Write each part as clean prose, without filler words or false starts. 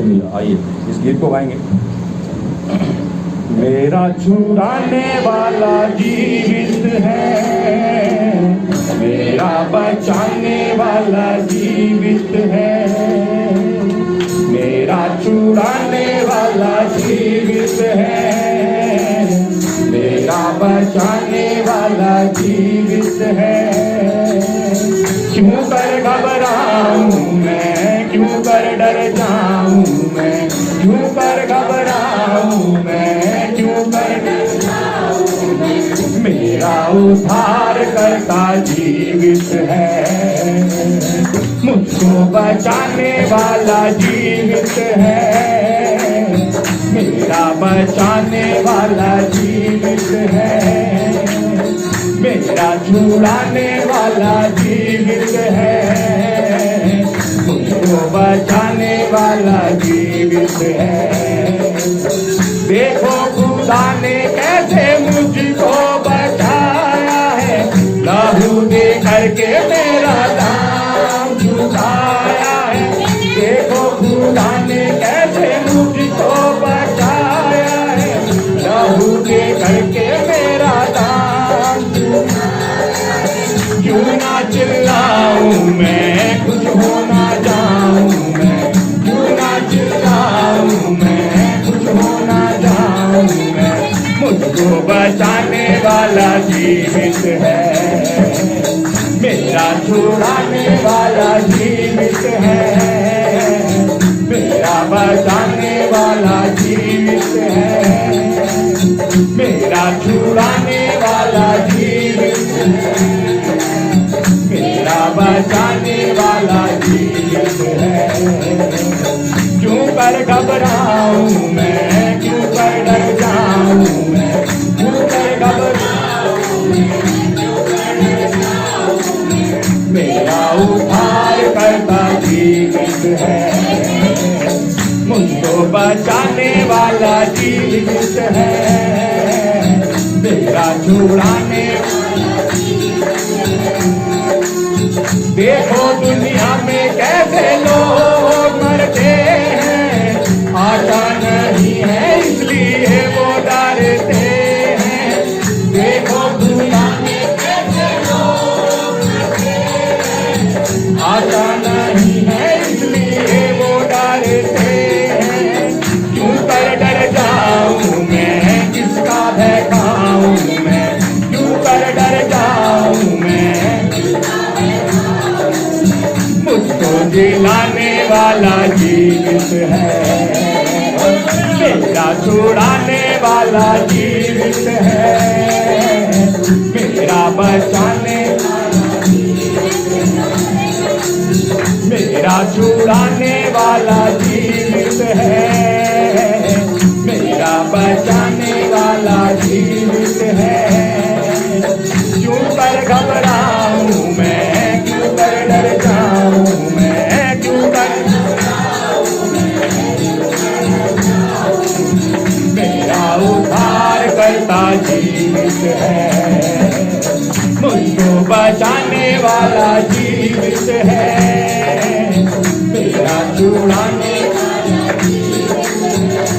आइए इस गीत को गाएंगे। मेरा छुड़ाने वाला जीवित है, मेरा बचाने वाला जीवित है, मेरा छुड़ाने वाला जीवित है, मेरा बचाने वाला जीवित है। क्यों कर घबराऊं मैं, क्यों कर डर जाऊं मैं, क्यों कर घबराऊं मैं, क्यों कर डर जाऊं मैं। मेरा उद्धार करता जीवित है, मुझको बचाने वाला जीवित है, मेरा बचाने वाला जीवित है, मेरा छुड़ाने वाला जीवित है, मुझको बचाने वाला जीवित है। देखो खुदा ने कैसे मुझको बचाया है, लहू दे करके मेरा दाम चुकाया है। देखो खुदा ने कैसे मुझको बचाया है, लहू दे करके मेरा दाम चुकाया है। क्यों ना चिल्लाऊं मैं, कुछ हो ना जाऊं मैं, क्यों ना चिल्लाऊं मैं, कुछ हो ना जाऊं मैं। मुझको बचाने वाला जीवित है, मेरा छुड़ाने वाला जीवित है, मेरा बचाने वाला जीवित है, मेरा छुड़ाने वाला जीवित है, मेरा बचाने वाला जीवित है। क्यों कर घबराऊं मैं, क्यों कर डर जाऊं मैं, क्यों कर घबराऊं मैं, क्यों कर डर जाऊं मैं। मेरा उद्धार करता जीवित है, मुझको बचाने वाला जीवित है, मेरा छुड़ाने वाला जीवित है। देखो दुनिया में कैसे लोग मरते हैं, आशा नहीं है इसलिए वो डरते हैं। देखो दुनिया में कैसे लोग मरते हैं, आशा नहीं है इसलिए वो डरते हैं। क्यों कर डर जाऊं मैं, किसका भय खाऊं मैं, क्यों कर डर जाऊं मैं, मुझको जिलाने वाला जीवित है, मेरा छुड़ाने वाला जीवित है, मेरा बचाने वाला जीवित है, मेरा छुड़ाने वाला जीवित है, मेरा बचाने वाला जीवित है। क्यों कर घबराऊं मैं, क्यों कर डर जाऊं मैं, क्यों कर घबराऊं मैं, क्यों कर डर जाऊं मैं। मेरा उद्धार करता जीवित है, मुझको बचाने वाला जीवित है, मेरा छुड़ाने वाला जीवित है।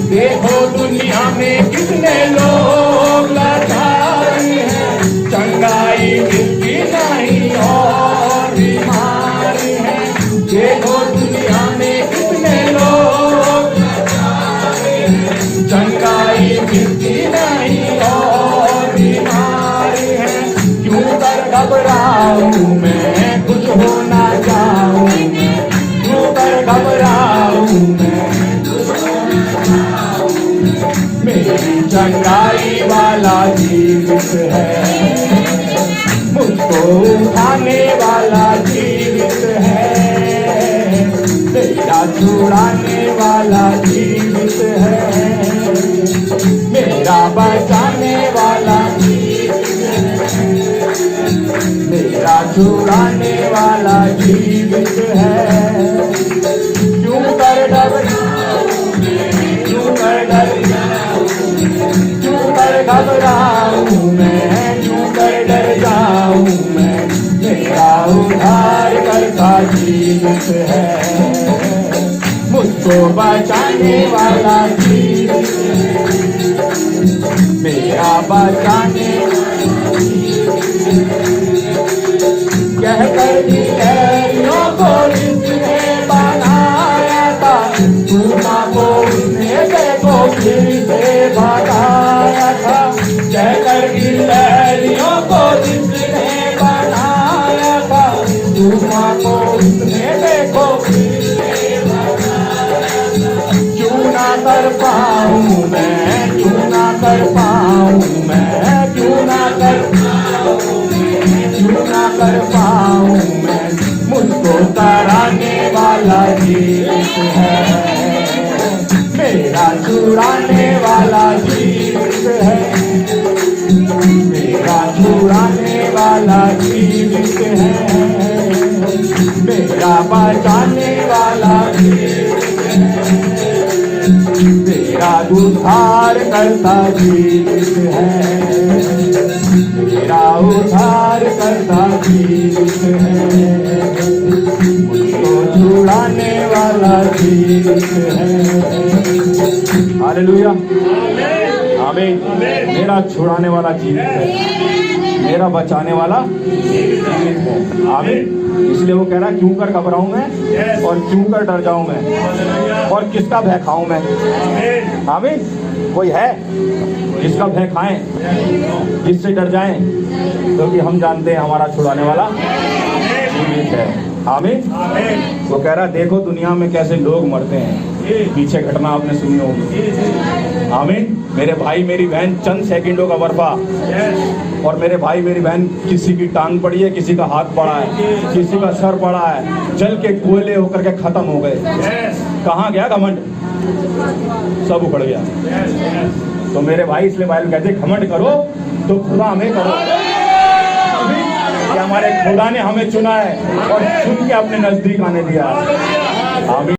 देखो दुनिया में कितने लोग लाचार हैं, चंगाई मिलती नहीं और बीमार हैं। देखो दुनिया में कितने लोग लाचार हैं, चंगाई मिलती नहीं और बीमार हैं। क्यों कर घबराऊं मैं, कुछ हो ना जाऊं मैं, क्यों कर घबराऊं मैं, कुछ हो ना जाऊं मैं। मेरी चंगाई वाला जीवित है, मुझको उठाने वाला जीवित है, मेरा छुड़ाने वाला जीवित है, मेरा बचाने वाला जीवित है, मेरा छुड़ाने वाला जीवित है। क्यों कर घबराऊं मैं, क्यों कर डर जाऊं मैं, क्यों कर घबराऊं मैं, क्यों कर डर जाऊं मैं। मेरा उद्धार करता जीवित है, मुझको बचाने वाला जीवित है, मेरा बचाने कहकर गिलहरियों को जिसने बनाया था, चूना को उसने देखो फिर से भगाया था। कहकर गिलहरियों को जिसने बनाया था, चूना को उसने देखो फिर से भगाया था। क्यों ना कर पाऊं मैं, क्यों ना कर पाऊं मैं, क्यों ना कर पाऊं मैं, क्यों ना कर पाऊं मैं, मुझको तराने वाला जीवित है, मेरा छुड़ाने वाला जीवित है, मेरा छुड़ाने वाला जीवित है, मेरा बचाने वाला जीवित है, मेरा उद्धार करता जीवित है, मेरा उद्धार करता जीवित है, मुझको छुड़ाने वाला जीवित है। हालेलुया, आमीन। मेरा छुड़ाने वाला जीवित है, मेरा बचाने वाला जीवित है, आमीन। इसलिए वो कह रहा है क्यों कर घबराऊं मैं और क्यों कर डर जाऊं मैं और किसका भय खाऊं मैं, आमीन। कोई है जिसका भय खाएं, जिससे डर जाएं, क्योंकि हम जानते हैं हमारा छुड़ाने वाला जीवित है, आमीन। वो कह रहा देखो दुनिया में कैसे लोग मरते हैं, पीछे घटना आपने सुनी होगी, आमीन। मेरे भाई मेरी बहन चंद सेकंडों का वरफा, और मेरे भाई मेरी बहन किसी की टांग पड़ी है, किसी का हाथ पड़ा है, किसी का सर पड़ा है, जल के कोयले होकर के खत्म हो गए। कहाँ गया घमंड, सब उखड़ गया। तो मेरे भाई इसलिए बाइबल कहते घमंड करो तो खुदा हमें करो, कि हमारे खुदा ने हमें चुना है और चुन के अपने नजदीक आने दिया, आमीन।